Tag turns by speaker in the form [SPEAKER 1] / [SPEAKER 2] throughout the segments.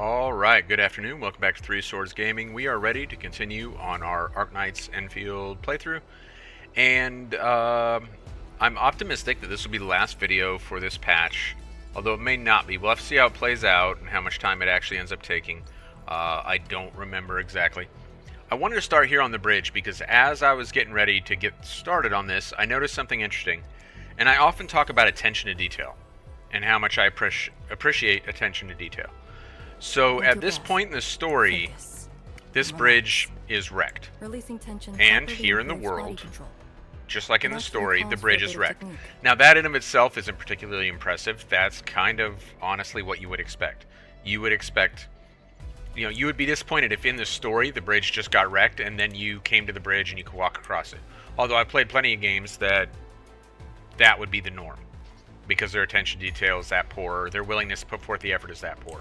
[SPEAKER 1] Alright, good afternoon. Welcome back to Three Swords Gaming. We are ready to continue on our Arknights Enfield playthrough. And I'm optimistic that this will be the last video for this patch, although it may not be. We'll have to see how it plays out and how much time it actually ends up taking. I don't remember exactly. I wanted to start here on the bridge because as I was getting ready to get started on this, I noticed something interesting. And I often talk about attention to detail and how much I appreciate attention to detail. So at this point in the story, this bridge is wrecked. And here in the world, just like in the story, the bridge is wrecked. Now that in of itself isn't particularly impressive. That's kind of honestly what you would expect. You would expect, you would be disappointed if in the story the bridge just got wrecked and then you came to the bridge and you could walk across it. Although I've played plenty of games that would be the norm, because their attention to detail is that poor, or their willingness to put forth the effort is that poor.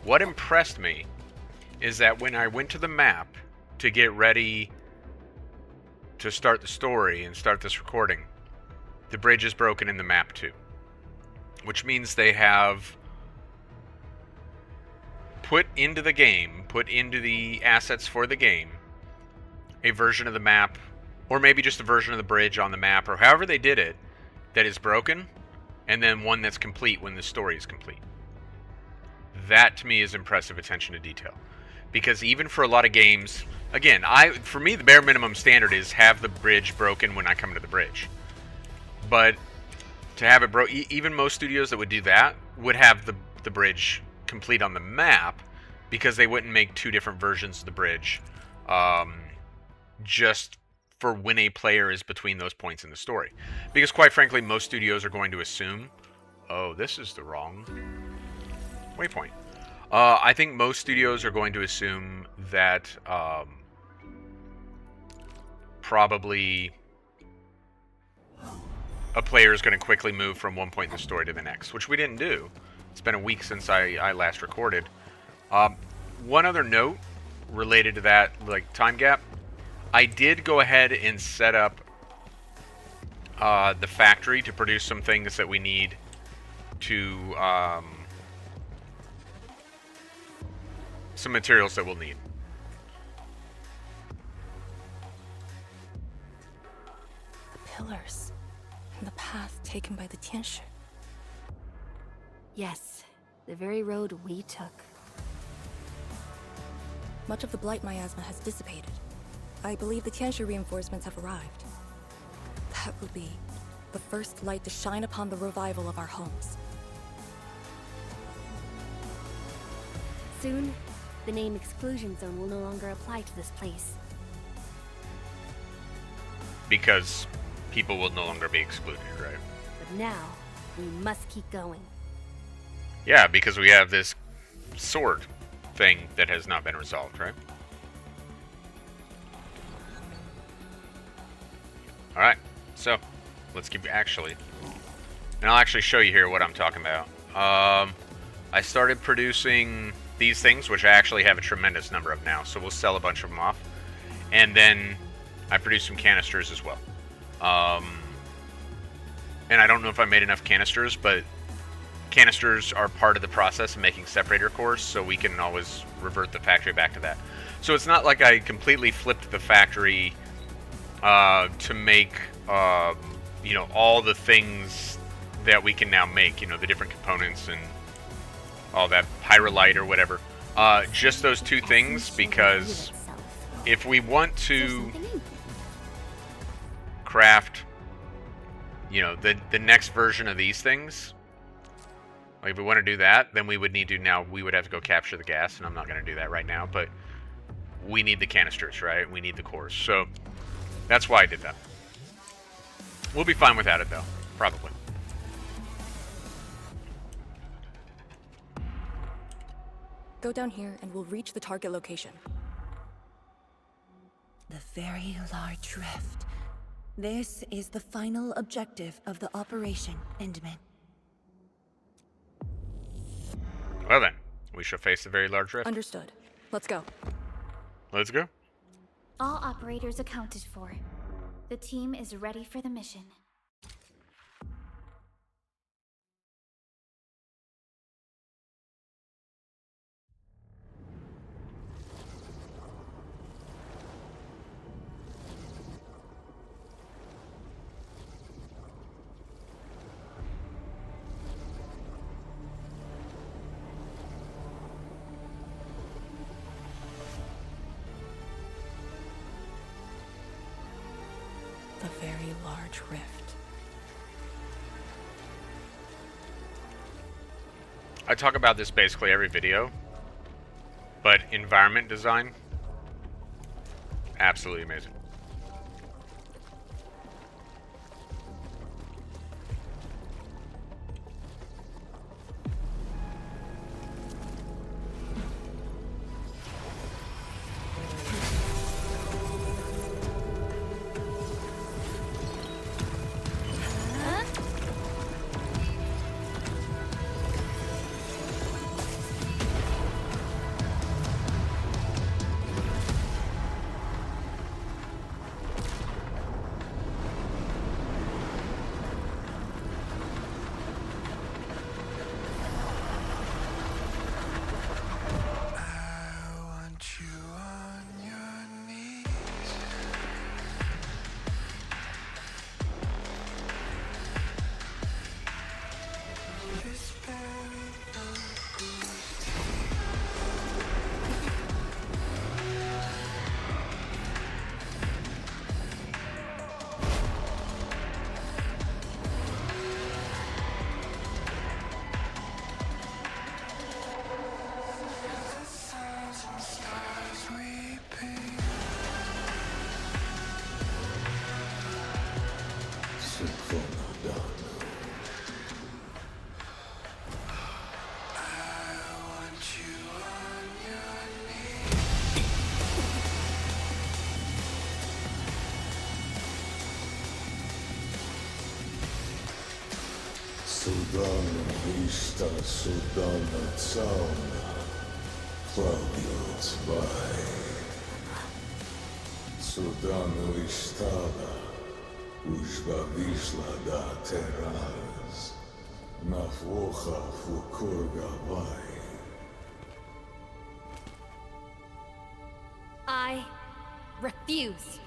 [SPEAKER 1] What impressed me is that when I went to the map to get ready to start the story and start this recording, the bridge is broken in the map too. Which means they have put into the game, put into the assets for the game, a version of the map, or maybe just a version of the bridge on the map, or however they did it, that is broken, and then one that's complete when the story is complete. That to me is impressive attention to detail, because even for a lot of games, again, for me the bare minimum standard is have the bridge broken when I come to the bridge. But to have it even most studios that would do that would have the bridge complete on the map, because they wouldn't make two different versions of the bridge just for when a player is between those points in the story. Because quite frankly, most studios are going to assume, oh, this is the wrong waypoint. I think most studios are going to assume that probably a player is going to quickly move from one point in the story to the next, which we didn't do. It's been a week since I last recorded. One other note related to that, like, time gap, I did go ahead and set up the factory to produce some things that we need to some materials that we'll need.
[SPEAKER 2] The pillars and the path taken by the Tianshi. Yes, the very road we took. Much of the blight miasma has dissipated. I believe the Tianshi reinforcements have arrived. That will be the first light to shine upon the revival of our homes.
[SPEAKER 3] Soon, the name Exclusion Zone will no longer apply to this place.
[SPEAKER 1] Because people will no longer be excluded, right?
[SPEAKER 3] But now, we must keep going.
[SPEAKER 1] Yeah, because we have this sword thing that has not been resolved, right? Alright, so let's keep and I'll actually show you here what I'm talking about. I started producing these things, which I actually have a tremendous number of now, so we'll sell a bunch of them off. And then I produced some canisters as well. And I don't know if I made enough canisters, but canisters are part of the process of making separator cores, so we can always revert the factory back to that. So it's not like I completely flipped the factory to make all the things that we can now make, the different components and all that, pyrolite or whatever. Just those two things, because if we want to craft, the next version of these things, like if we want to do that, then we would have to go capture the gas, and I'm not going to do that right now, but we need the canisters, right? We need the cores. So that's why I did that. We'll be fine without it, though. Probably.
[SPEAKER 2] Go down here and we'll reach the target location.
[SPEAKER 4] The very large rift. This is the final objective of the Operation Endman.
[SPEAKER 1] Well then, we shall face the very large rift.
[SPEAKER 2] Understood. Let's go.
[SPEAKER 1] Let's go.
[SPEAKER 3] All operators accounted for. The team is ready for the mission.
[SPEAKER 2] drift.
[SPEAKER 1] I talk about this basically every video, but environment design, absolutely amazing.
[SPEAKER 5] Sudana vista, Sudana sauna, Claudius vai. Sudano estada, Ushba Vishla da Terras, Nafwocha Fukurga vai.
[SPEAKER 3] I refuse.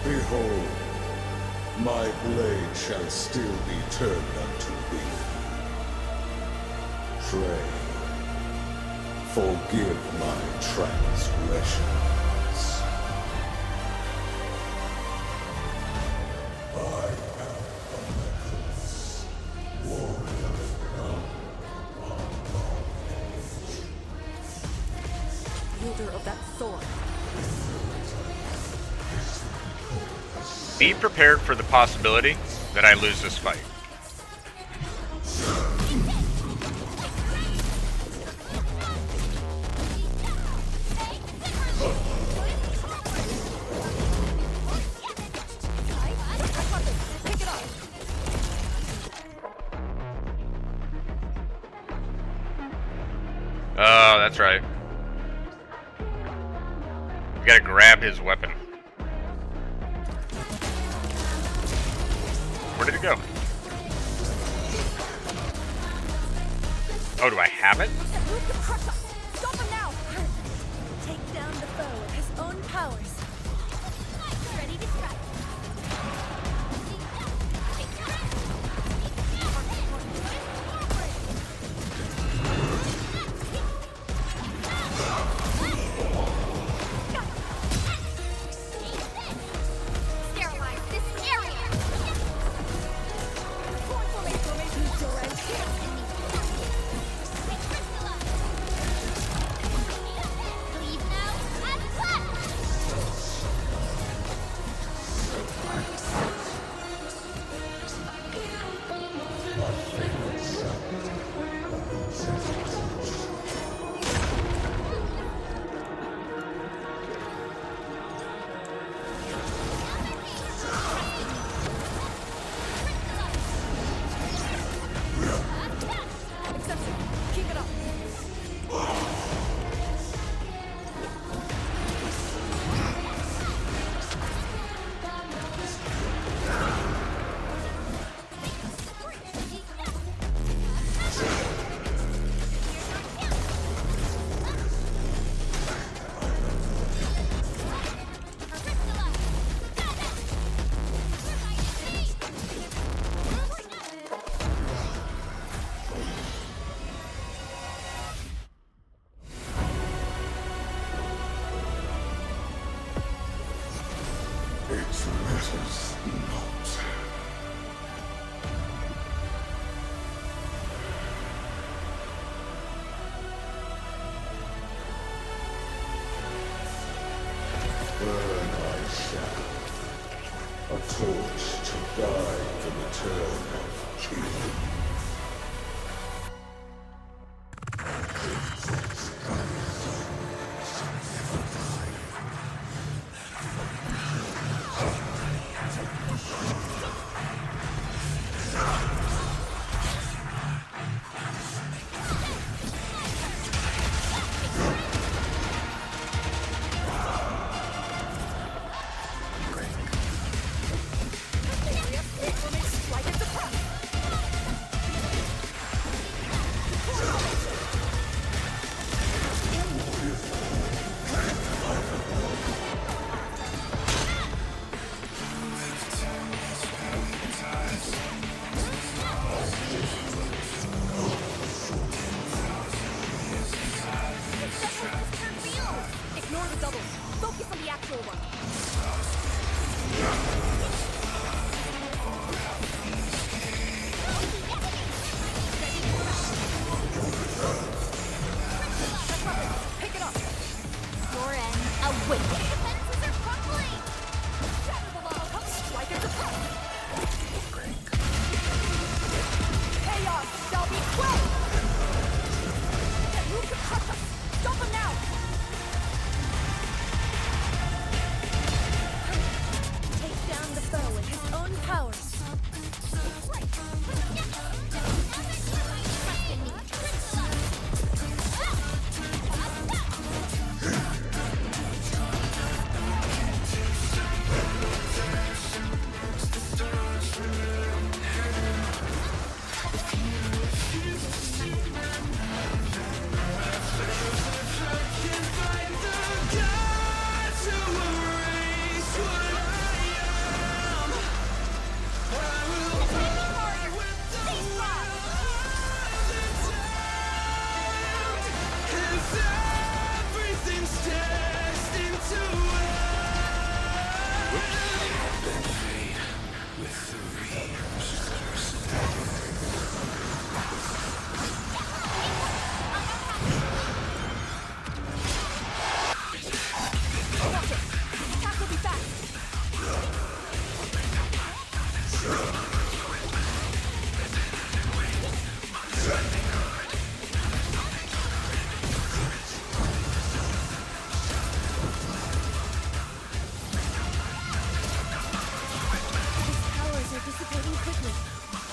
[SPEAKER 5] Behold, my blade shall still be turned unto thee. Pray, forgive my transgressions. I am Arknights, warrior
[SPEAKER 2] Wielder of that sword.
[SPEAKER 1] Be prepared for the possibility that I lose this fight. Oh, that's right. We gotta grab his weapon. Where did it go? Oh, do I have it?
[SPEAKER 4] Stop him now! Take down the foe with his own powers.
[SPEAKER 3] Ready to strike. Sterilize this area. Leave now and clap.
[SPEAKER 5] matters not. Burn I shall, a torch to guide the return of King.
[SPEAKER 2] Ignore the doubles. Focus on the actual one. Pick it up.
[SPEAKER 3] Soren, awaken. Defenses are crumbling.
[SPEAKER 2] Shatter the lava. Come strike at the top. Chaos shall be quelled. That move can crush us. Stop him now.
[SPEAKER 4] Take down the foe with his own powers.
[SPEAKER 2] Attack will be fast.
[SPEAKER 4] His powers are dissipating quickly.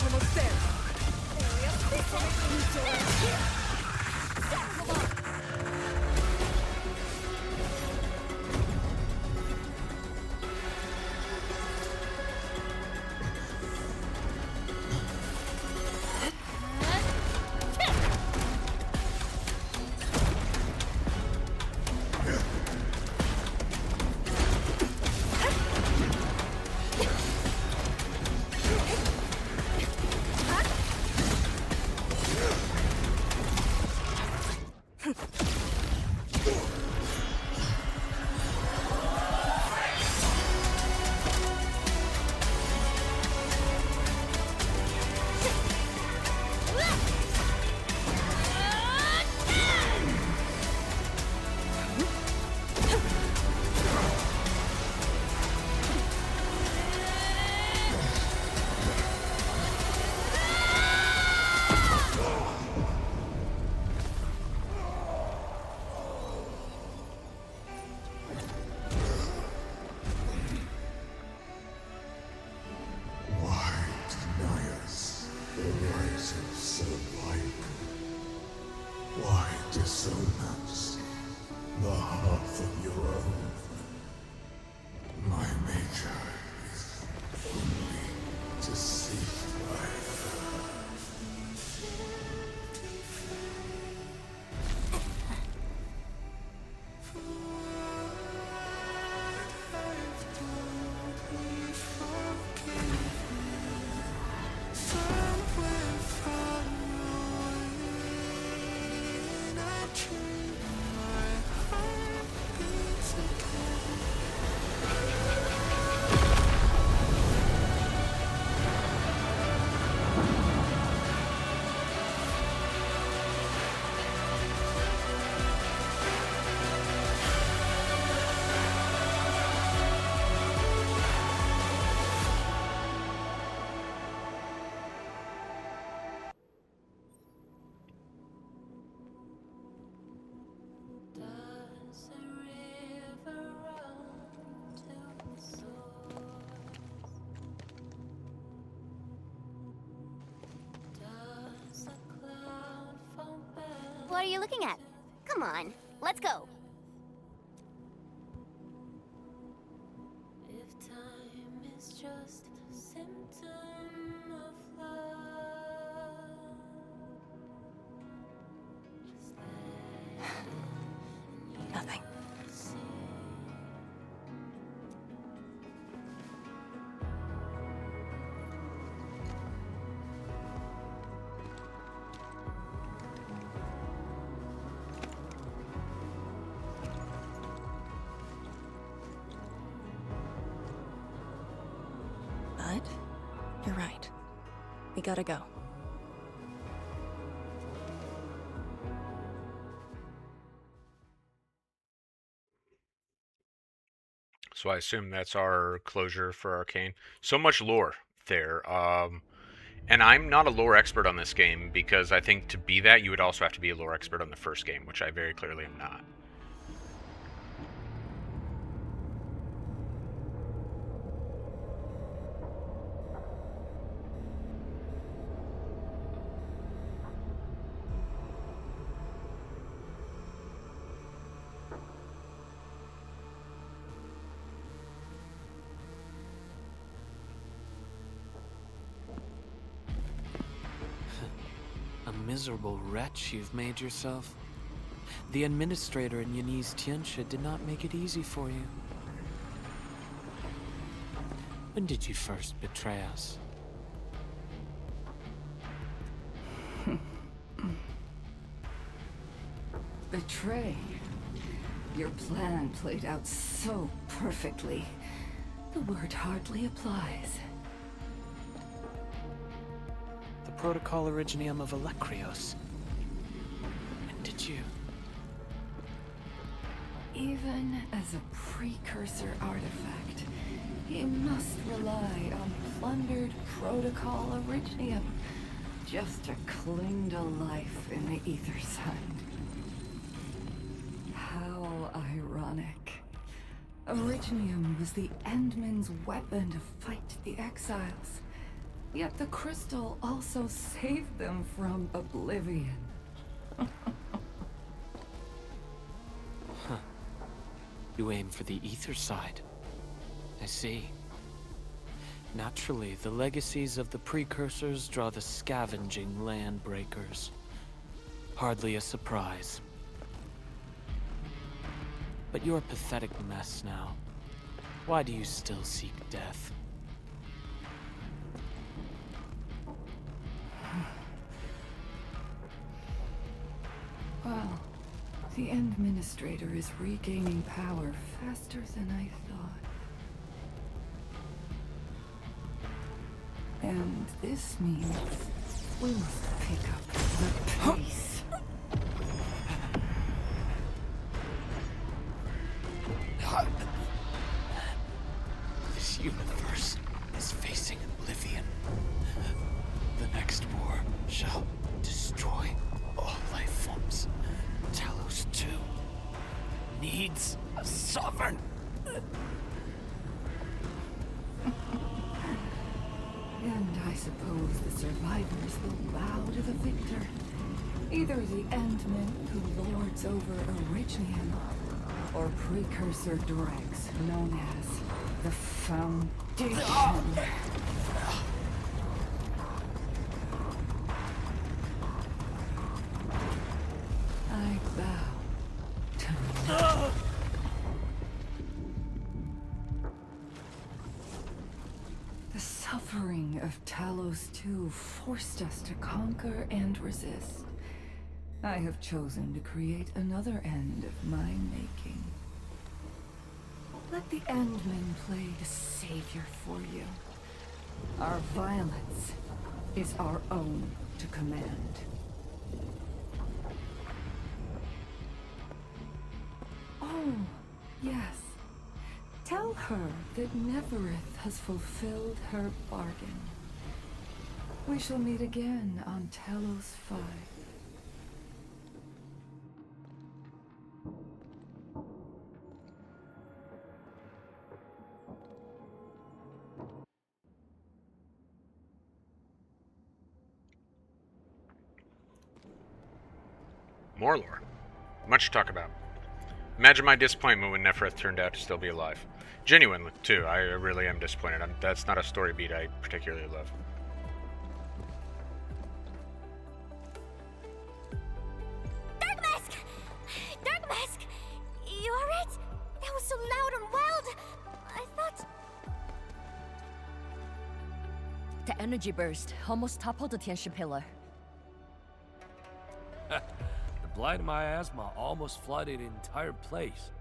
[SPEAKER 2] Almost there. Area here. Shatter the lava.
[SPEAKER 5] Why deny us the right of survival? Why disown us the half of your own? My nature is only deceived by her.
[SPEAKER 6] are you looking at? Come on, let's go.
[SPEAKER 7] If time is just a symptom of love, just
[SPEAKER 2] Nothing. But you're right. We gotta go.
[SPEAKER 1] So I assume that's our closure for Arcane. So much lore there. And I'm not a lore expert on this game because I think to be that, you would also have to be a lore expert on the first game, which I very clearly am not.
[SPEAKER 8] A miserable wretch you've made yourself. The administrator in Yanni's Tianxia did not make it easy for you. When did you first betray us?
[SPEAKER 9] Betray? Your plan played out so perfectly. The word hardly applies.
[SPEAKER 8] The Protocol Originium of Electrios. When did you?
[SPEAKER 9] Even as a precursor artifact, he must rely on plundered Protocol Originium just to cling to life in the Ether Sun. How ironic. Originium was the Endman's weapon to fight the Exiles. Yet the crystal also saved them from oblivion.
[SPEAKER 8] You aim for the ether side. I see. Naturally, the legacies of the precursors draw the scavenging land breakers. Hardly a surprise. But you're a pathetic mess now. Why do you still seek death?
[SPEAKER 9] Well, the Administrator is regaining power faster than I thought. And this means we must pick up the pace.
[SPEAKER 8] This universe is facing oblivion. The next war shall destroy all life forms. Talos 2 needs a sovereign.
[SPEAKER 9] And I suppose the survivors will bow to the victor. Either the Endman who lords over Originium, or precursor dregs known as the Foundation. I bow to none. The suffering of Talos 2 forced us to conquer and resist. I have chosen to create another end of my making. Let the Endman play the savior for you. Our violence is our own to command. Oh, yes. Tell her that Neverith has fulfilled her bargain. We shall meet again on Talos 5.
[SPEAKER 1] More lore. Much to talk about. Imagine my disappointment when Nefereth turned out to still be alive. Genuinely, too. I really am disappointed. That's not a story beat I particularly love.
[SPEAKER 6] Dark Mask! Dark Mask! You alright? That was so loud and wild! I thought...
[SPEAKER 10] The energy burst almost toppled the Tianshi pillar.
[SPEAKER 11] The blight of miasma almost flooded the entire place.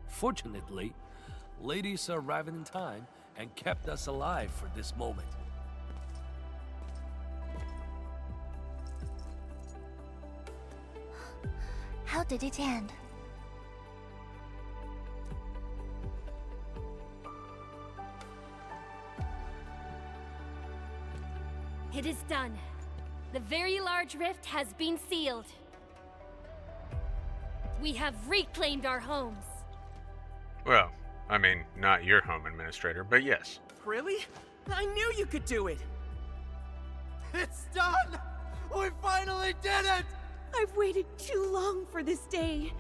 [SPEAKER 11] Fortunately, ladies arrived in time and kept us alive for this moment.
[SPEAKER 3] How did it end?
[SPEAKER 12] It is done. The very large rift has been sealed. We have reclaimed our homes.
[SPEAKER 1] Well, I mean, not your home administrator, but yes.
[SPEAKER 13] Really? I knew you could do it! It's done! We finally did it!
[SPEAKER 4] I've waited too long for this day.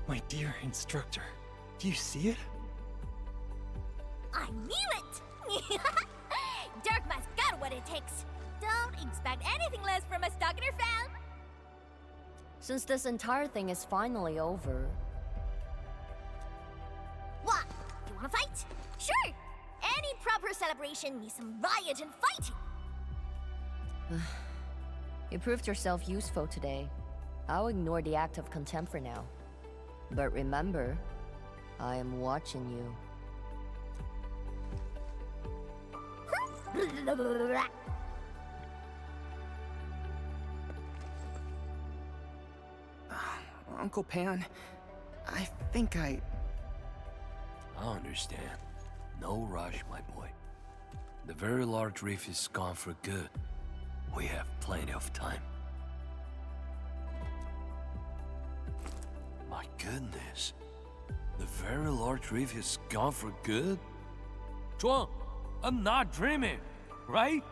[SPEAKER 13] My dear instructor, do you see it?
[SPEAKER 6] I knew it! Dark Mask got what it takes. Don't expect anything less from a Stalker fan.
[SPEAKER 10] Since this entire thing is finally over...
[SPEAKER 6] What? You wanna fight? Sure! Any proper celebration needs some riot and fighting.
[SPEAKER 10] You proved yourself useful today. I'll ignore the act of contempt for now. But remember, I am watching you.
[SPEAKER 13] Uncle Pan, I think I
[SPEAKER 11] understand. No rush, my boy. The very large reef is gone for good. We have plenty of time. My goodness. The very large reef is gone for good? Chuang, I'm not dreaming, right?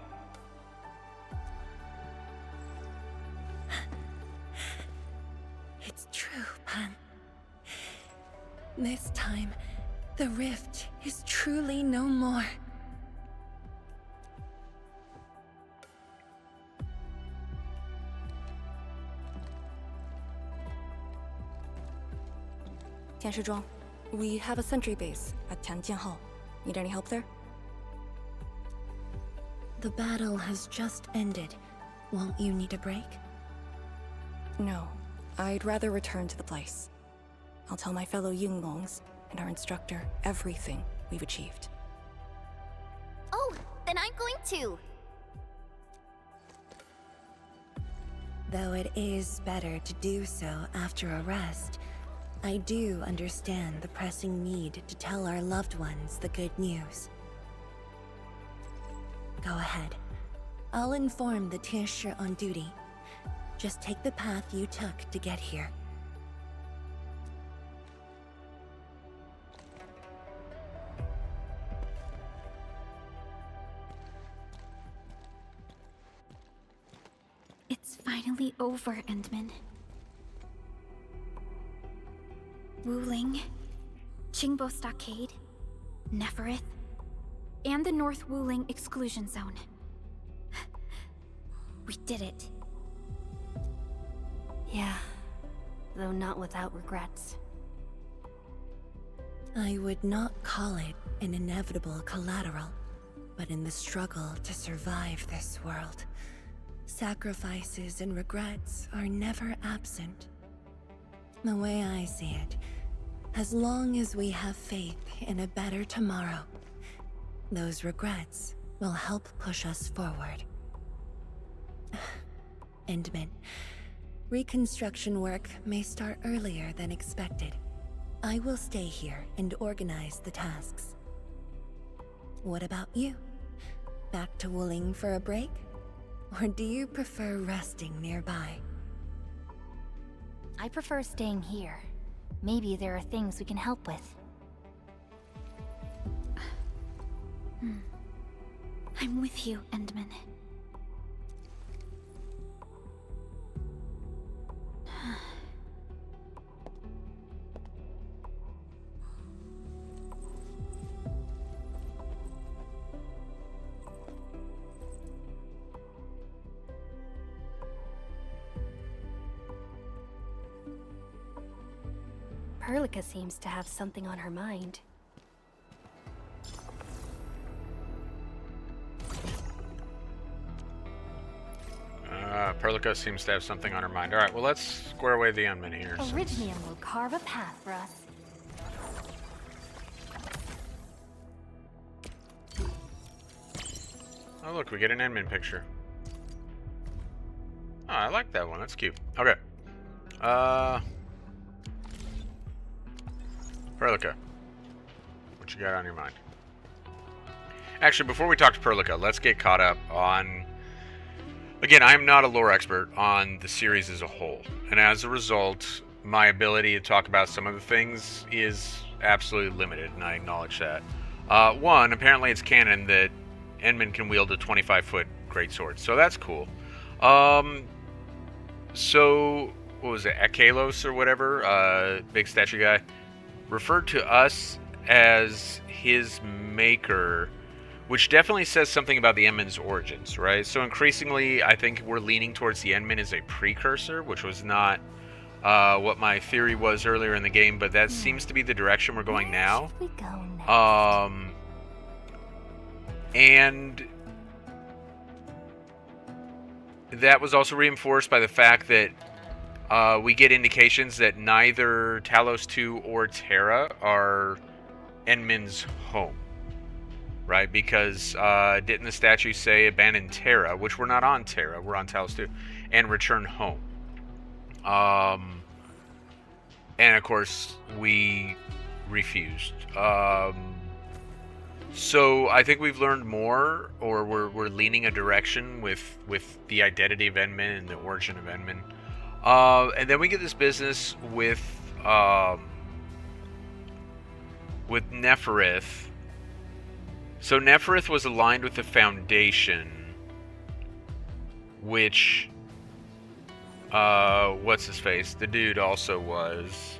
[SPEAKER 4] It's true, Pan. This time, the rift is truly no more.
[SPEAKER 2] Tianshizhuang, we have a sentry base at Tianjianhao. Need any help there?
[SPEAKER 4] The battle has just ended. Won't you need a break?
[SPEAKER 2] No. I'd rather return to the place. I'll tell my fellow Yinglongs and our instructor everything we've achieved.
[SPEAKER 6] Oh, then I'm going to.
[SPEAKER 4] Though it is better to do so after a rest, I do understand the pressing need to tell our loved ones the good news. Go ahead. I'll inform the Tianshi on duty. Just take the path you took to get here.
[SPEAKER 3] It's finally over, Endman. Wuling, Qingbo Stockade, Nefereth, and the North Wuling Exclusion Zone. We did it.
[SPEAKER 12] Yeah, though not without regrets.
[SPEAKER 4] I would not call it an inevitable collateral, but in the struggle to survive this world, sacrifices and regrets are never absent. The way I see it, as long as we have faith in a better tomorrow, those regrets will help push us forward. Endman, reconstruction work may start earlier than expected. I will stay here and organize the tasks. What about you? Back to Wuling for a break? Or do you prefer resting nearby?
[SPEAKER 3] I prefer staying here. Maybe there are things we can help with. I'm with you, Endman.
[SPEAKER 12] Perlica seems to have something on her mind.
[SPEAKER 1] Perlica seems to have something on her mind. Alright, well, let's square away the Unman here.
[SPEAKER 12] Originium will carve a path for us.
[SPEAKER 1] Oh, look, we get an Endman picture. Oh, I like that one. That's cute. Okay. Perlica. What you got on your mind? Actually, before we talk to Perlica, let's get caught up on... Again, I am not a lore expert on the series as a whole. And as a result, my ability to talk about some of the things is absolutely limited, and I acknowledge that. One, apparently it's canon that Endman can wield a 25-foot greatsword, so that's cool. So, what was it, Akalos or whatever, big statue guy, referred to us as his maker, which definitely says something about the Endman's origins, right? So increasingly, I think we're leaning towards the Endman as a precursor, which was not what my theory was earlier in the game, but that seems to be the direction we're going now.
[SPEAKER 12] Where should we go next?
[SPEAKER 1] And that was also reinforced by the fact that we get indications that neither Talos 2 or Terra are Endman's home, right? Because didn't the statue say abandon Terra, which we're not on Terra, we're on Talos 2, and return home? And of course, we refused. So I think we've learned more, or we're leaning a direction with the identity of Endman and the origin of Endman. And then we get this business with Neferith. So Neferith was aligned with the Foundation, which what's his face? The dude also was.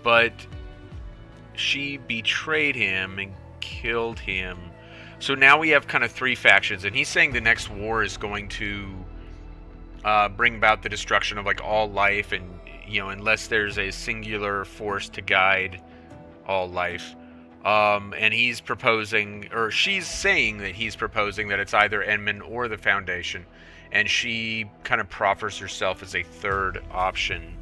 [SPEAKER 1] But she betrayed him and killed him. So now we have kind of three factions, and he's saying the next war is going to bring about the destruction of like all life, and unless there's a singular force to guide all life. And he's proposing, or she's saying that he's proposing that it's either Endman or the Foundation, and she kind of proffers herself as a third option.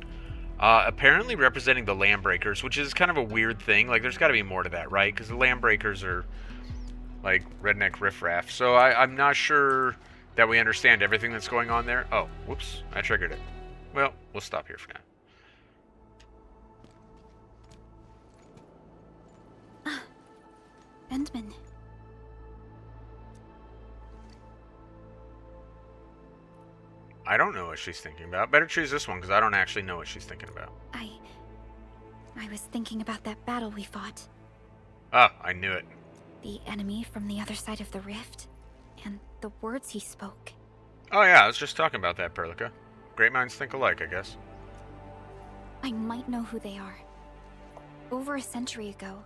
[SPEAKER 1] Apparently representing the Landbreakers, which is kind of a weird thing. Like, there's got to be more to that, right? Because the Landbreakers are, like, redneck riffraff. So I'm not sure that we understand everything that's going on there. Oh, whoops. I triggered it. Well, we'll stop here for now.
[SPEAKER 3] Endman.
[SPEAKER 1] I don't know what she's thinking about. Better choose this one, because I don't actually know what she's thinking about.
[SPEAKER 3] I was thinking about that battle we fought.
[SPEAKER 1] Ah, I knew it.
[SPEAKER 3] The enemy from the other side of the rift, and the words he spoke.
[SPEAKER 1] Oh yeah, I was just talking about that, Perlica. Great minds think alike, I guess.
[SPEAKER 3] I might know who they are. Over a century ago,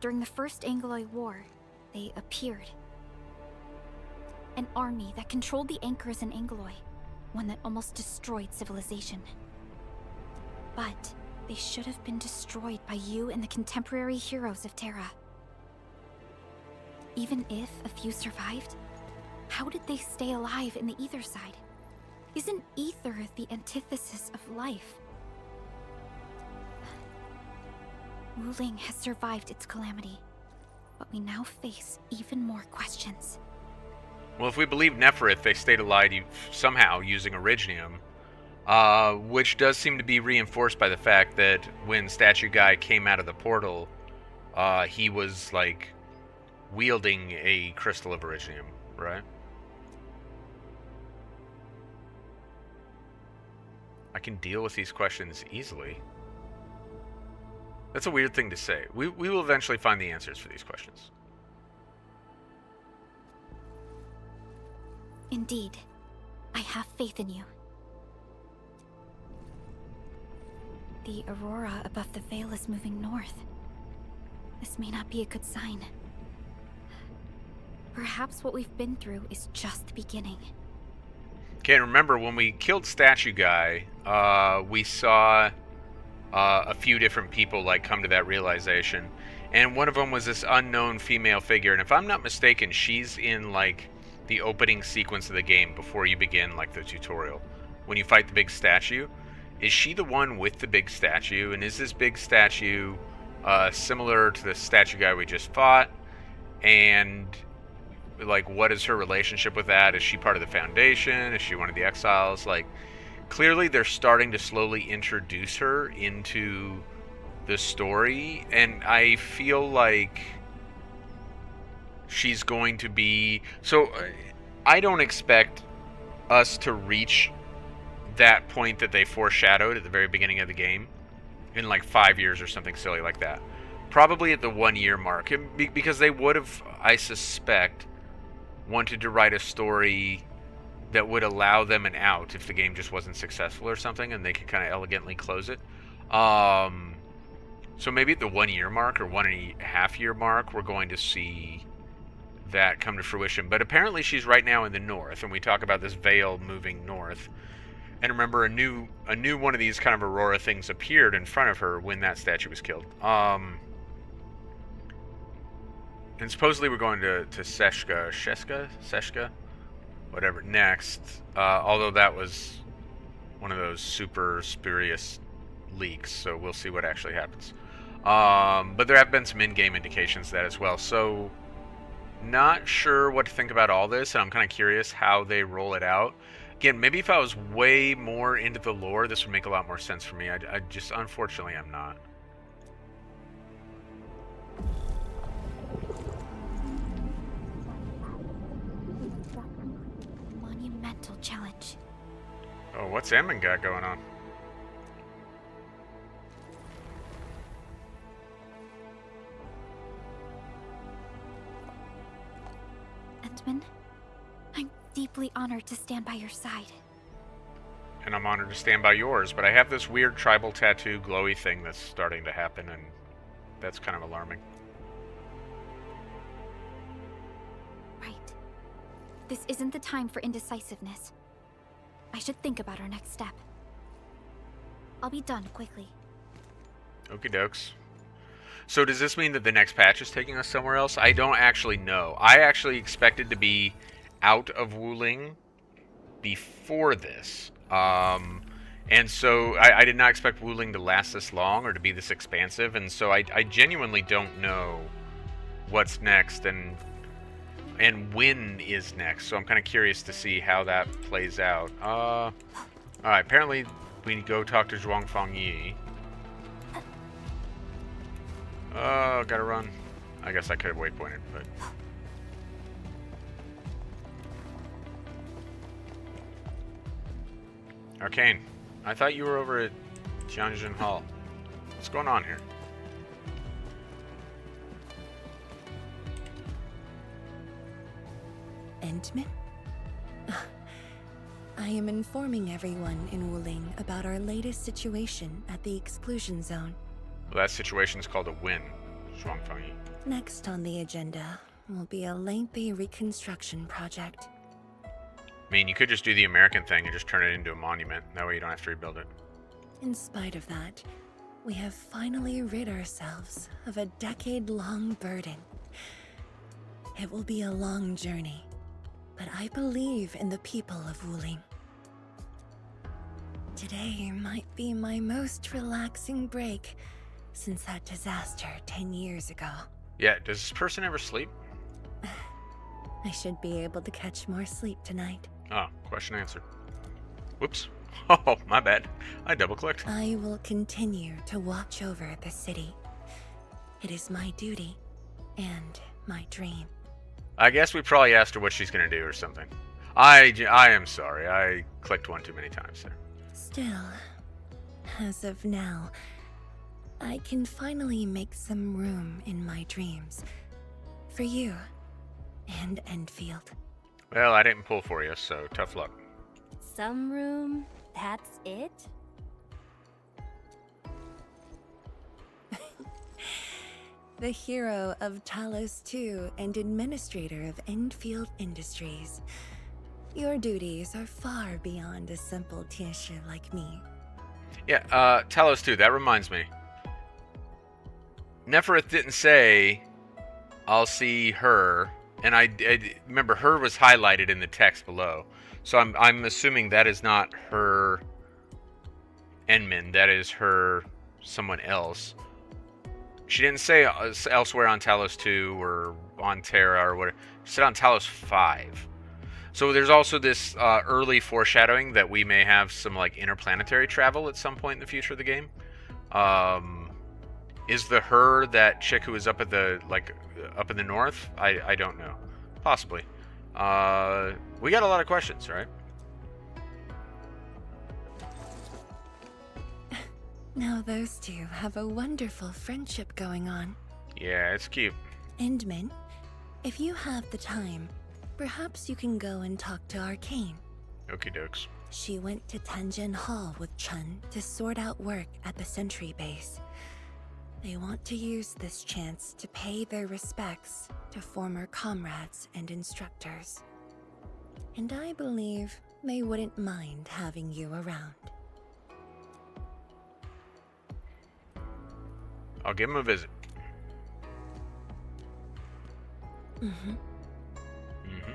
[SPEAKER 3] during the First Angloid War, they appeared. An army that controlled the anchors in Angloy. One that almost destroyed civilization. But they should have been destroyed by you and the contemporary heroes of Terra. Even if a few survived, how did they stay alive in the ether side? Isn't ether the antithesis of life? Wuling has survived its calamity, but we now face even more questions.
[SPEAKER 1] Well, if we believe Neferith, they stayed alive somehow using Originium, which does seem to be reinforced by the fact that when Statue Guy came out of the portal, he was, like, wielding a crystal of Originium, right? I can deal with these questions easily. That's a weird thing to say. We will eventually find the answers for these questions.
[SPEAKER 3] Indeed, I have faith in you. The aurora above the veil is moving north. This may not be a good sign. Perhaps what we've been through is just the beginning.
[SPEAKER 1] Okay, remember when we killed Statue Guy, we saw a few different people like come to that realization, and one of them was this unknown female figure. And if I'm not mistaken, she's in like the opening sequence of the game before you begin like the tutorial. When you fight the big statue, is she the one with the big statue? And is this big statue similar to the statue guy we just fought? And like, what is her relationship with that? Is she part of the Foundation? Is she one of the exiles? Like, clearly they're starting to slowly introduce her into the story, and I feel like she's going to be... So, I don't expect us to reach that point that they foreshadowed at the very beginning of the game in like 5 years or something silly like that. Probably at the 1 year mark, because they would have, I suspect, wanted to write a story that would allow them an out if the game just wasn't successful or something, and they could kind of elegantly close it. So maybe at the 1 year mark or 1.5 year mark, we're going to see that come to fruition. But apparently she's right now in the north, and we talk about this veil moving north. And remember, a new one of these kind of Aurora things appeared in front of her when that statue was killed. And supposedly we're going to Seshka, whatever, next. Although that was one of those super spurious leaks, so we'll see what actually happens. But there have been some in-game indications of that as well. So not sure what to think about all this, and I'm kind of curious how they roll it out. Again, maybe if I was way more into the lore, this would make a lot more sense for me. I just, unfortunately, I'm not.
[SPEAKER 3] Monumental challenge.
[SPEAKER 1] Oh, what's Emin got going on?
[SPEAKER 3] Entman, I'm deeply honored to stand by your side.
[SPEAKER 1] And I'm honored to stand by yours, but I have this weird tribal tattoo glowy thing that's starting to happen, and that's kind of alarming.
[SPEAKER 3] Right. This isn't the time for indecisiveness. I should think about our next step. I'll be done quickly.
[SPEAKER 1] Okie dokes. So does this mean that the next patch is taking us somewhere else? I don't actually know. I actually expected to be out of Wuling before this. And so I did not expect Wuling to last this long or to be this expansive. And so I genuinely don't know what's next and when is next. So I'm kind of curious to see how that plays out. Alright, apparently we go talk to Zhuang Fangyi. Oh, gotta run. I guess I could have waypointed, but... Arcane, I thought you were over at Tianjin Hall. What's going on here?
[SPEAKER 4] Endman? I am informing everyone in Wuling about our latest situation at the exclusion zone.
[SPEAKER 1] Well, that situation's called a win, Zhuang Fangyi.
[SPEAKER 4] Next on the agenda will be a lengthy reconstruction project.
[SPEAKER 1] I mean, you could just do the American thing and just turn it into a monument. That way you don't have to rebuild it.
[SPEAKER 4] In spite of that, we have finally rid ourselves of a decade-long burden. It will be a long journey, but I believe in the people of Wuling. Today might be my most relaxing break since that disaster 10 years ago.
[SPEAKER 1] Yeah, does this person ever sleep?
[SPEAKER 4] I should be able to catch more sleep tonight.
[SPEAKER 1] Oh, question answered. Whoops. Oh, my bad. I double-clicked.
[SPEAKER 4] I will continue to watch over the city. It is my duty and my dream.
[SPEAKER 1] I guess we probably asked her what she's going to do or something. I am sorry. I clicked one too many times there.
[SPEAKER 4] Still, as of now, I can finally make some room in my dreams for you and Endfield.
[SPEAKER 1] Well, I didn't pull for you, so tough luck.
[SPEAKER 6] Some room? That's it?
[SPEAKER 4] The hero of Talos II and administrator of Endfield Industries. Your duties are far beyond a simple Tianshi like me.
[SPEAKER 1] Yeah, Talos 2, that reminds me. Nefereth didn't say, I'll see her, and I remember her was highlighted in the text below. So I'm assuming that is not her Enmin, that is her someone else. She didn't say elsewhere on Talos 2 or on Terra or whatever. She said on Talos 5. So there's also this early foreshadowing that we may have some like interplanetary travel at some point in the future of the game. Is the her that chick who is up at the up in the north? I don't know. Possibly. We got a lot of questions, right?
[SPEAKER 4] Now those two have a wonderful friendship going on.
[SPEAKER 1] Yeah, it's cute.
[SPEAKER 4] Endman, if you have the time, perhaps you can go and talk to Arcane.
[SPEAKER 1] Okie dokes.
[SPEAKER 4] She went to Tanjin Hall with Chun to sort out work at the Sentry base. They want to use this chance to pay their respects to former comrades and instructors. And I believe they wouldn't mind having you around.
[SPEAKER 1] I'll give him a visit.
[SPEAKER 4] Mm-hmm.
[SPEAKER 1] Mm-hmm.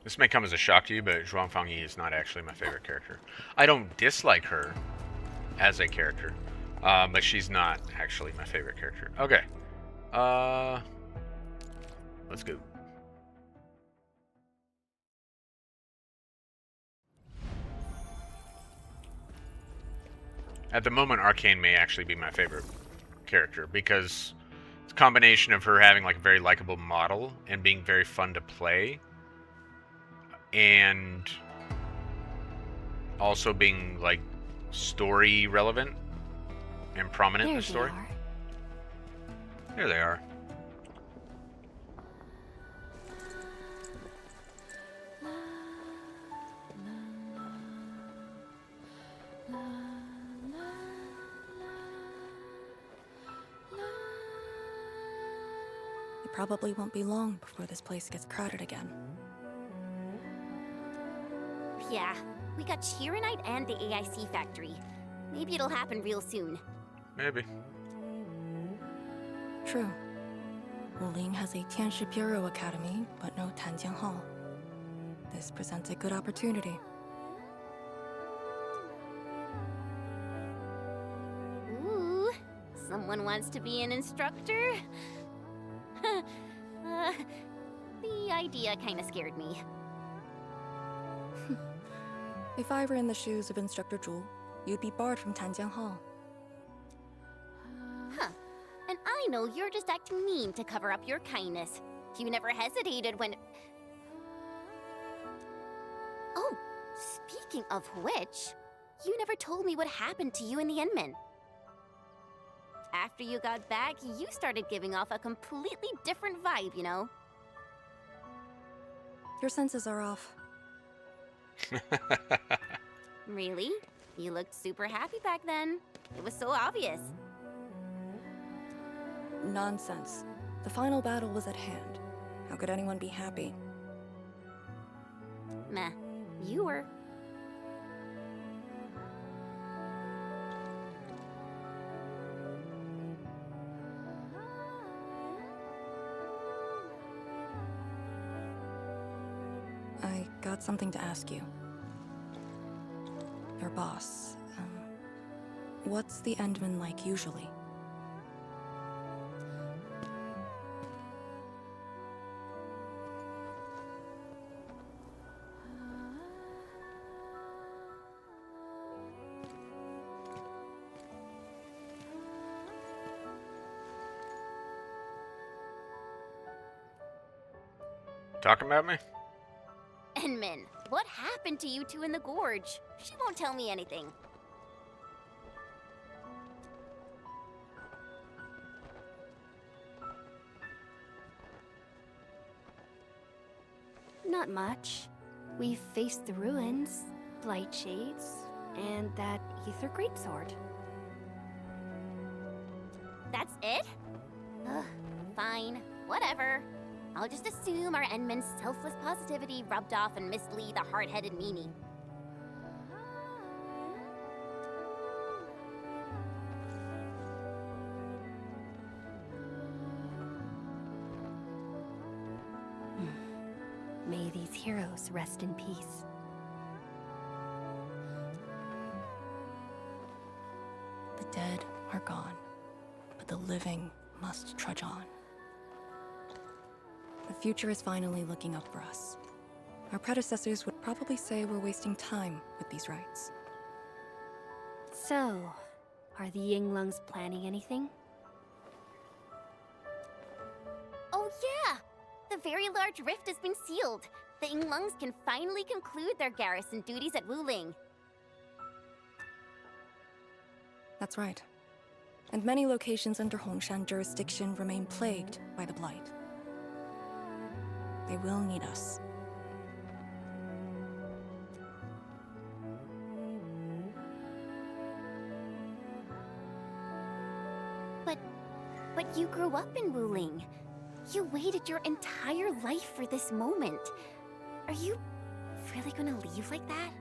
[SPEAKER 1] This may come as a shock to you, but Zhuang Fangyi is not actually my favorite character. I don't dislike her as a character, but she's not actually my favorite character. Okay. Let's go. At the moment, Arcane may actually be my favorite character because it's a combination of her having like a very likable model and being very fun to play, and also being like story relevant and prominent in the story. There they are.
[SPEAKER 2] It probably won't be long before this place gets crowded again.
[SPEAKER 6] Yeah, we got Chironite and the AIC factory. Maybe it'll happen real soon.
[SPEAKER 1] Maybe.
[SPEAKER 2] True. Wuling has a Tianshi Bureau Academy, but no Tanjian Hall. This presents a good opportunity.
[SPEAKER 6] Ooh, someone wants to be an instructor? The idea kinda scared me.
[SPEAKER 2] If I were in the shoes of Instructor Zhu, you'd be barred from Tanjian Hall.
[SPEAKER 6] Huh. And I know you're just acting mean to cover up your kindness. You never hesitated when... Oh, speaking of which, you never told me what happened to you in the Enman. After you got back, you started giving off a completely different vibe, you know?
[SPEAKER 2] Your senses are off.
[SPEAKER 6] Really? You looked super happy back then. It was so obvious.
[SPEAKER 2] Nonsense. The final battle was at hand. How could anyone be happy?
[SPEAKER 6] Meh. You were.
[SPEAKER 2] I got something to ask you. Your boss, what's the Endman like usually?
[SPEAKER 1] Talking about me?
[SPEAKER 6] Enman, what happened to you two in the gorge? She won't tell me anything.
[SPEAKER 14] Not much. We faced the ruins, blight shades, and that ether greatsword.
[SPEAKER 6] That's it? Ugh, fine. Whatever. I'll just assume our Endman's selfless positivity rubbed off and Miss Lee the hard-headed meanie.
[SPEAKER 14] May these heroes rest in peace.
[SPEAKER 2] The dead are gone, but the living must trudge on. The future is finally looking up for us. Our predecessors would probably say we're wasting time with these rites.
[SPEAKER 14] So, are the Yinglungs planning anything?
[SPEAKER 6] Oh yeah! The very large rift has been sealed. The Yinglungs can finally conclude their garrison duties at Wuling.
[SPEAKER 2] That's right. And many locations under Hongshan jurisdiction remain plagued by the Blight. They will need us.
[SPEAKER 6] But you grew up in Wuling. You waited your entire life for this moment. Are you really gonna leave like that?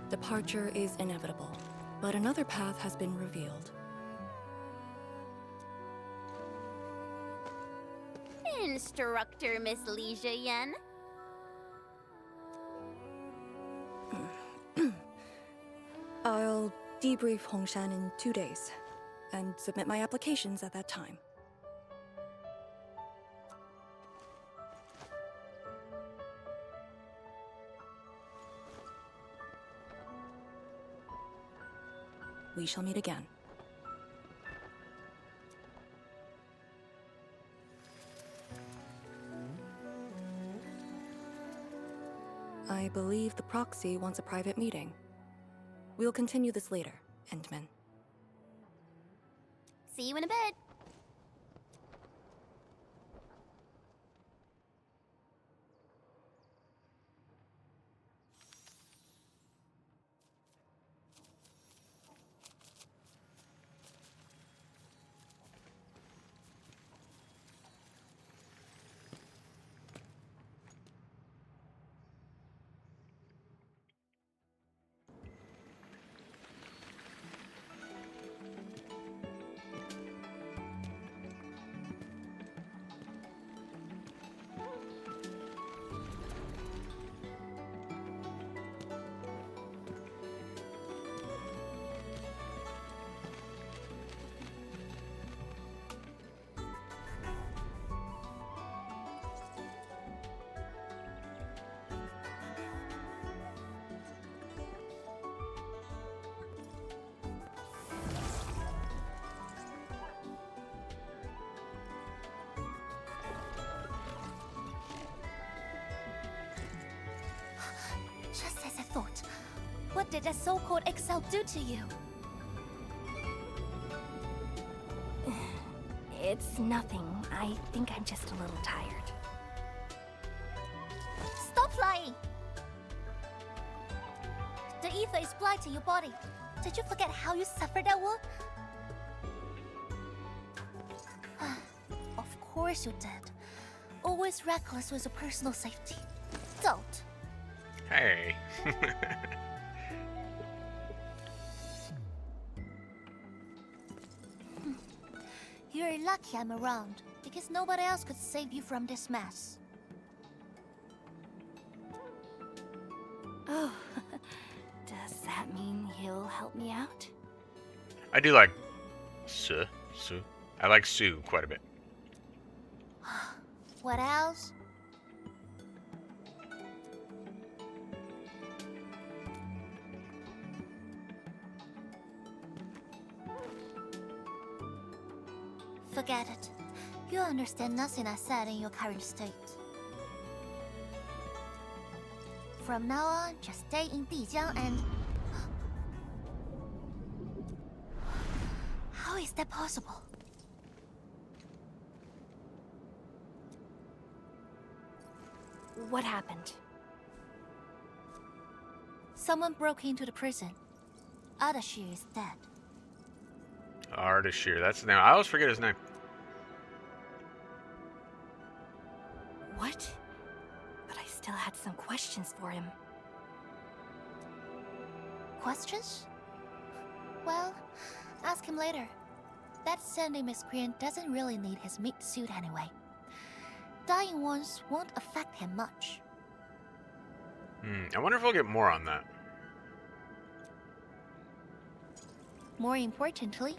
[SPEAKER 2] Departure is inevitable, but another path has been revealed.
[SPEAKER 6] Instructor Miss Li Yan.
[SPEAKER 2] I'll debrief Hongshan in 2 days, and submit my applications at that time. We shall meet again. I believe the proxy wants a private meeting. We'll continue this later, Endman.
[SPEAKER 6] See you in a bit. Just as I thought. What did that so-called Excel do to you?
[SPEAKER 14] It's nothing. I think I'm just a little tired.
[SPEAKER 6] Stop lying! The ether is blighting your body. Did you forget how you suffered that war? Of course you did. Always reckless with your personal safety. Don't.
[SPEAKER 1] Hey.
[SPEAKER 6] You're lucky I'm around, because nobody else could save you from this mess.
[SPEAKER 14] Oh, does that mean he'll help me out?
[SPEAKER 1] I do like Sue. I like Sue quite a bit.
[SPEAKER 6] What else? Forget it. You understand nothing I said in your current state. From now on, just stay in Dijiang and... How is that possible?
[SPEAKER 14] What happened?
[SPEAKER 6] Someone broke into the prison. Adashi is dead.
[SPEAKER 1] Ardashir. That's the name. I always forget his name.
[SPEAKER 2] What? But I still had some questions for him.
[SPEAKER 6] Questions? Well, ask him later. That sandy miscreant doesn't really need his meat suit anyway. Dying ones won't affect him much.
[SPEAKER 1] I wonder if we'll get more on that.
[SPEAKER 6] More importantly,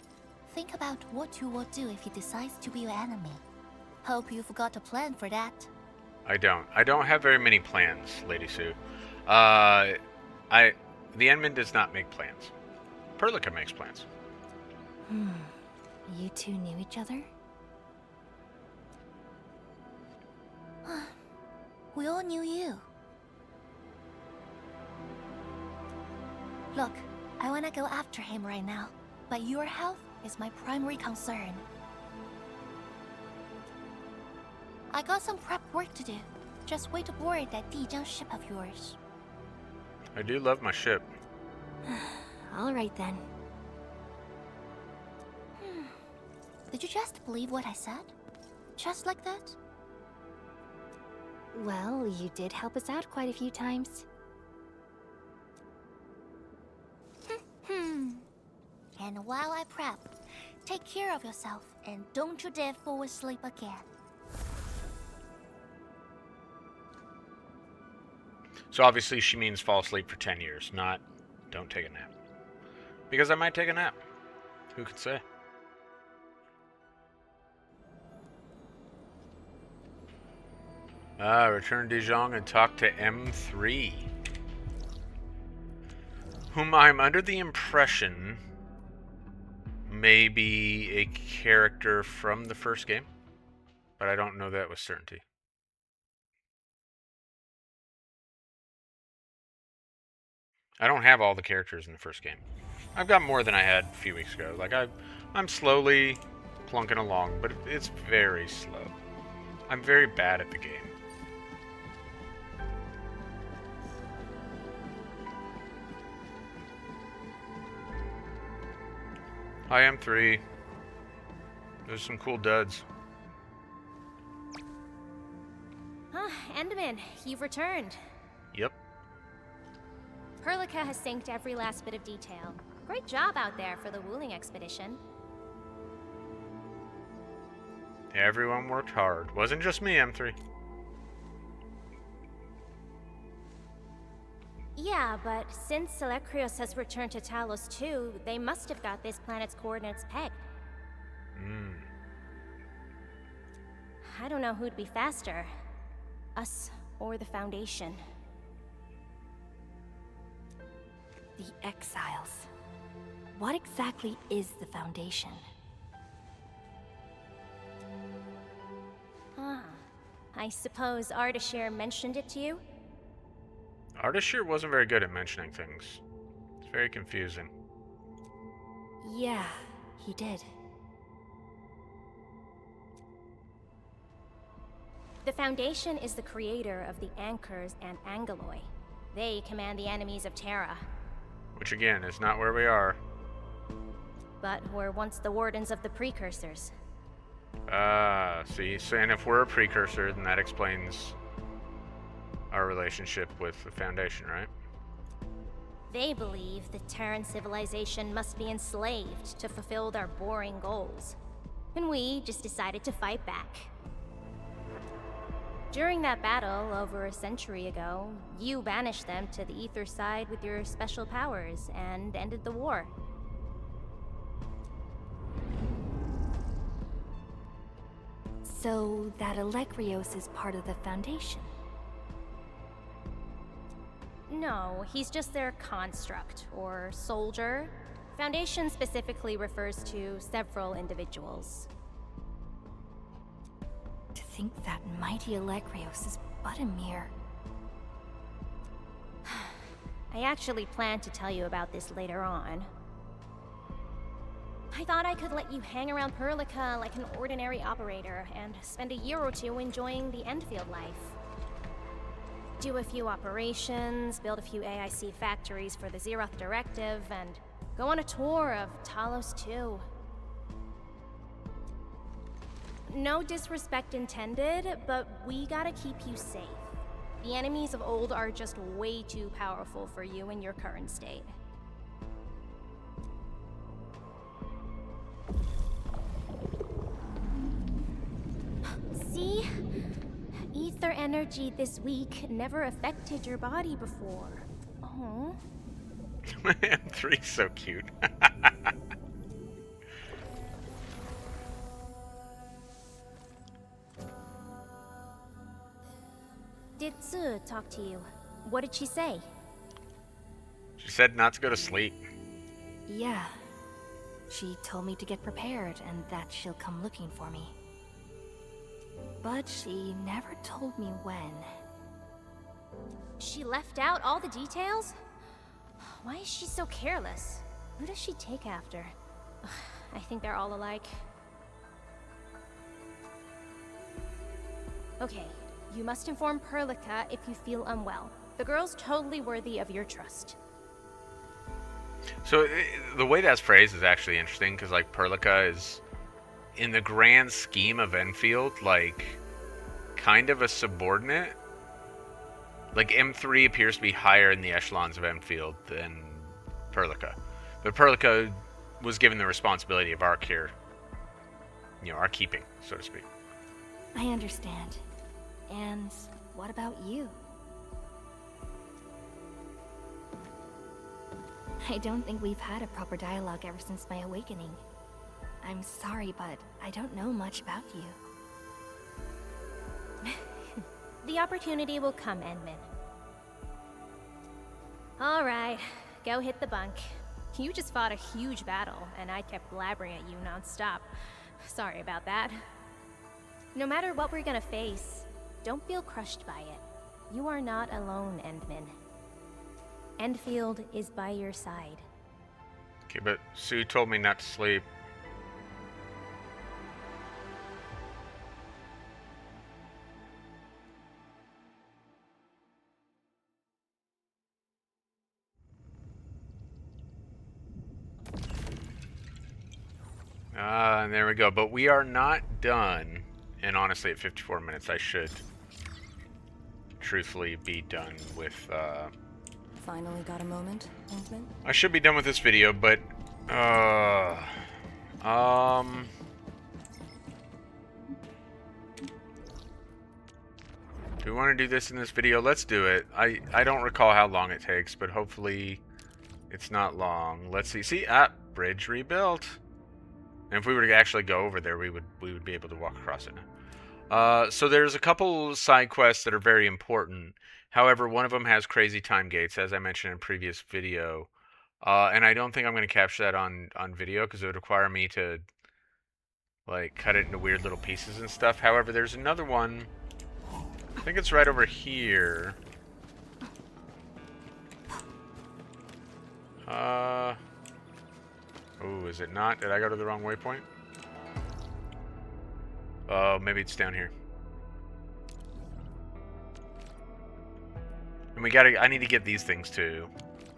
[SPEAKER 6] think about what you will do if he decides to be your enemy. Hope you've got a plan for that.
[SPEAKER 1] I don't have very many plans, Lady Sue. The Endman does not make plans. Perlica makes plans.
[SPEAKER 2] You two knew each other?
[SPEAKER 6] We all knew you. Look, I wanna go after him right now, but your health is my primary concern. I got some prep work to do. Just wait aboard that Dijiang ship of yours.
[SPEAKER 1] I do love my ship.
[SPEAKER 2] All right then.
[SPEAKER 6] Did you just believe what I said? Just like that?
[SPEAKER 2] Well, you did help us out quite a few times.
[SPEAKER 6] And while I prep, take care of yourself and don't you dare fall asleep again.
[SPEAKER 1] So obviously she means fall asleep for 10 years, not don't take a nap. Because I might take a nap. Who could say? Return Dijon and talk to M3. Whom I'm under the impression may be a character from the first game. But I don't know that with certainty. I don't have all the characters in the first game. I've got more than I had a few weeks ago. Like I'm slowly plunking along, but it's very slow. I'm very bad at the game. Hi, M3. There's some cool duds.
[SPEAKER 12] Enderman, you've returned.
[SPEAKER 1] Yep.
[SPEAKER 12] Perlica has synced every last bit of detail. Great job out there for the Wuling expedition.
[SPEAKER 1] Everyone worked hard. Wasn't just me, M3.
[SPEAKER 12] Yeah, but since Selekrios has returned to Talos too, they must have got this planet's coordinates pegged. I don't know who'd be faster. Us or the Foundation.
[SPEAKER 2] The Exiles. What exactly is the Foundation?
[SPEAKER 12] I suppose Ardashir mentioned it to you?
[SPEAKER 1] Ardashir wasn't very good at mentioning things. It's very confusing.
[SPEAKER 2] Yeah, he did.
[SPEAKER 12] The Foundation is the creator of the Anchors and Angeloi. They command the enemies of Terra.
[SPEAKER 1] Which again, is not where we are.
[SPEAKER 12] But were once the Wardens of the Precursors.
[SPEAKER 1] See, so, and if we're a precursor, then that explains our relationship with the Foundation, right?
[SPEAKER 12] They believe the Terran civilization must be enslaved to fulfill their boring goals. And we just decided to fight back. During that battle over a century ago, you banished them to the Ether side with your special powers and ended the war.
[SPEAKER 2] So that Alekrios is part of the Foundation?
[SPEAKER 12] No, he's just their construct, or soldier. Foundation specifically refers to several individuals.
[SPEAKER 2] To think that mighty Alekrios is but a mere...
[SPEAKER 12] I actually planned to tell you about this later on. I thought I could let you hang around Perlica like an ordinary operator and spend a year or two enjoying the Endfield life. Do a few operations, build a few AIC factories for the Zeroth Directive, and go on a tour of Talos 2. No disrespect intended, but we gotta keep you safe. The enemies of old are just way too powerful for you in your current state. See? Ether energy this week never affected your body before. Oh.
[SPEAKER 1] M3's so cute.
[SPEAKER 12] Did Tsu talk to you? What did she say?
[SPEAKER 1] She said not to go to sleep.
[SPEAKER 14] Yeah. She told me to get prepared and that she'll come looking for me. But she never told me when.
[SPEAKER 12] She left out all the details? Why is she so careless? Who does she take after? I think they're all alike. Okay, you must inform Perlica if you feel unwell. The girl's totally worthy of your trust.
[SPEAKER 1] So the way that's phrased is actually interesting because like Perlica is, in the grand scheme of Enfield, like kind of a subordinate. Like M3 appears to be higher in the echelons of Enfield than Perlica, but Perlica was given the responsibility of Ark here. You know, our keeping, so to speak.
[SPEAKER 14] I understand. And what about you? I don't think we've had a proper dialogue ever since my awakening. I'm sorry, but I don't know much about you.
[SPEAKER 12] The opportunity will come, Endman. Alright, go hit the bunk. You just fought a huge battle, and I kept blabbering at you non-stop. Sorry about that. No matter what we're gonna face, don't feel crushed by it. You are not alone, Endman. Endfield is by your side.
[SPEAKER 1] Okay, but Sue told me not to sleep. And there we go. But we are not done. And honestly, at 54 minutes, I should truthfully be done with...
[SPEAKER 2] Finally got a moment, Endman?
[SPEAKER 1] I should be done with this video, but... Do we want to do this in this video? Let's do it. I don't recall how long it takes, but hopefully it's not long. Let's see. See, bridge rebuilt. And if we were to actually go over there, we would be able to walk across it now. So there's a couple side quests that are very important. However, one of them has crazy time gates, as I mentioned in a previous video. And I don't think I'm going to capture that on video because it would require me to like cut it into weird little pieces and stuff. However, there's another one. I think it's right over here. Oh, is it not? Did I go to the wrong waypoint? Oh, maybe it's down here. And I need to get these things too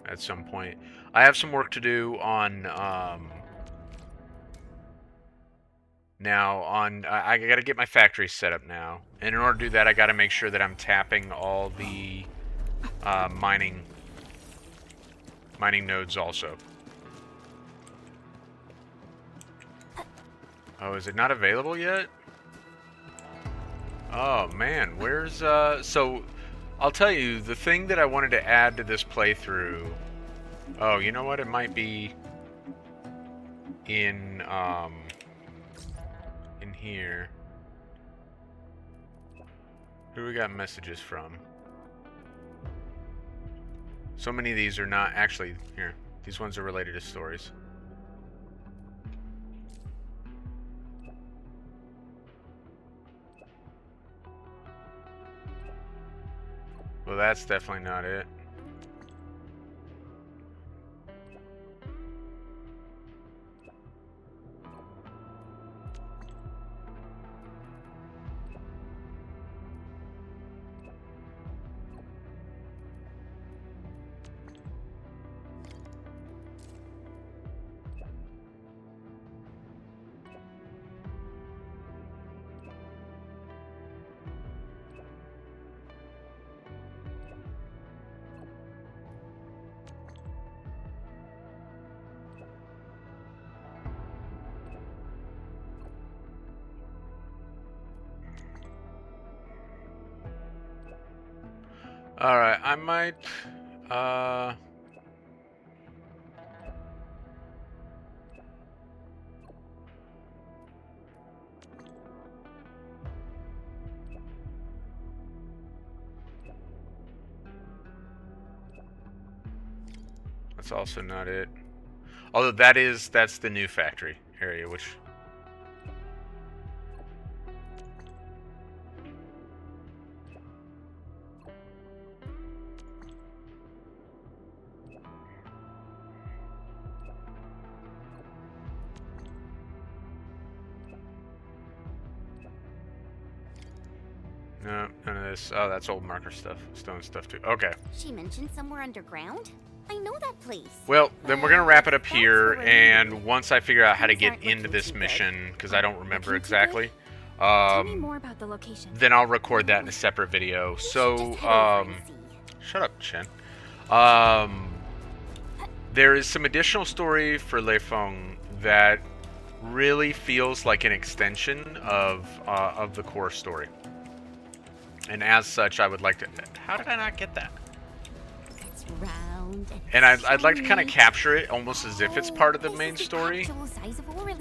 [SPEAKER 1] at some point. I have some work to do on, I gotta get my factory set up now. And in order to do that, I gotta make sure that I'm tapping all the, mining nodes also. Oh, is it not available yet? Oh man, where's so I'll tell you the thing that I wanted to add to this playthrough. Oh, you know what? It might be in here. Who we got messages from? So many of these are not actually here. These ones are related to stories. Well, that's definitely not it. Alright, I might... That's also not it. Although that's the new factory area, which... No, none of this. Oh, that's old marker stuff. Stone stuff too. Okay.
[SPEAKER 15] She mentioned somewhere underground? I know that place.
[SPEAKER 1] Well, then we're going to wrap it up here, and once I figure out how to get into this mission, because I don't remember exactly,
[SPEAKER 3] Tell me more about the location.
[SPEAKER 1] then I'll record that in a separate video. So, shut up, Chen. There is some additional story for Lei Feng that really feels like an extension of the core story. And as such, I would like to... How did I not get that?
[SPEAKER 15] It's round
[SPEAKER 1] And I'd like to kind of capture it almost as if it's part of the main story.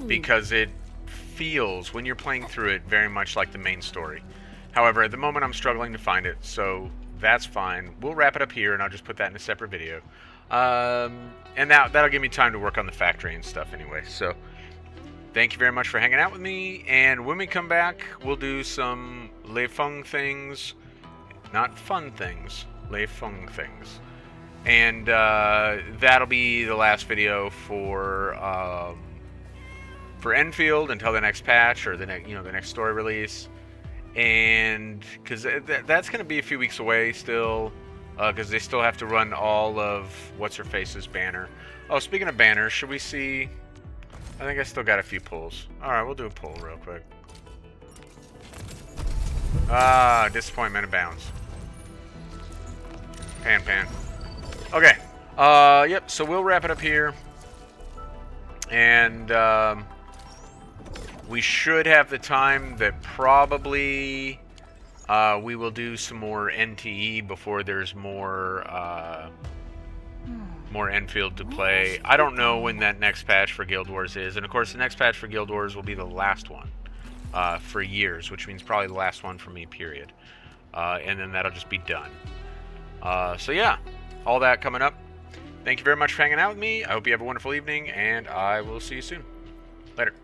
[SPEAKER 1] Because it feels, when you're playing through it, very much like the main story. However, at the moment, I'm struggling to find it. So that's fine. We'll wrap it up here, and I'll just put that in a separate video. And that'll give me time to work on the factory and stuff anyway. So... Thank you very much for hanging out with me, and when we come back, we'll do some Lei Feng things. Not fun things, Lei Feng things. And that'll be the last video for Endfield until the next patch, or the next story release. And, because that's going to be a few weeks away still, because they still have to run all of What's-Her-Face's banner. Oh, speaking of banners, should we see... I think I still got a few pulls. Alright, we'll do a pull real quick. Ah, disappointment abounds. Pan. Okay. Yep, so we'll wrap it up here. And, we should have the time that probably, we will do some more NTE before there's more, more Endfield to play. I don't know when that next patch for Guild Wars is, and of course the next patch for Guild Wars will be the last one for years, which means probably the last one for me, period. And then that'll just be done. So yeah, all that coming up. Thank you very much for hanging out with me. I hope you have a wonderful evening, and I will see you soon. Later.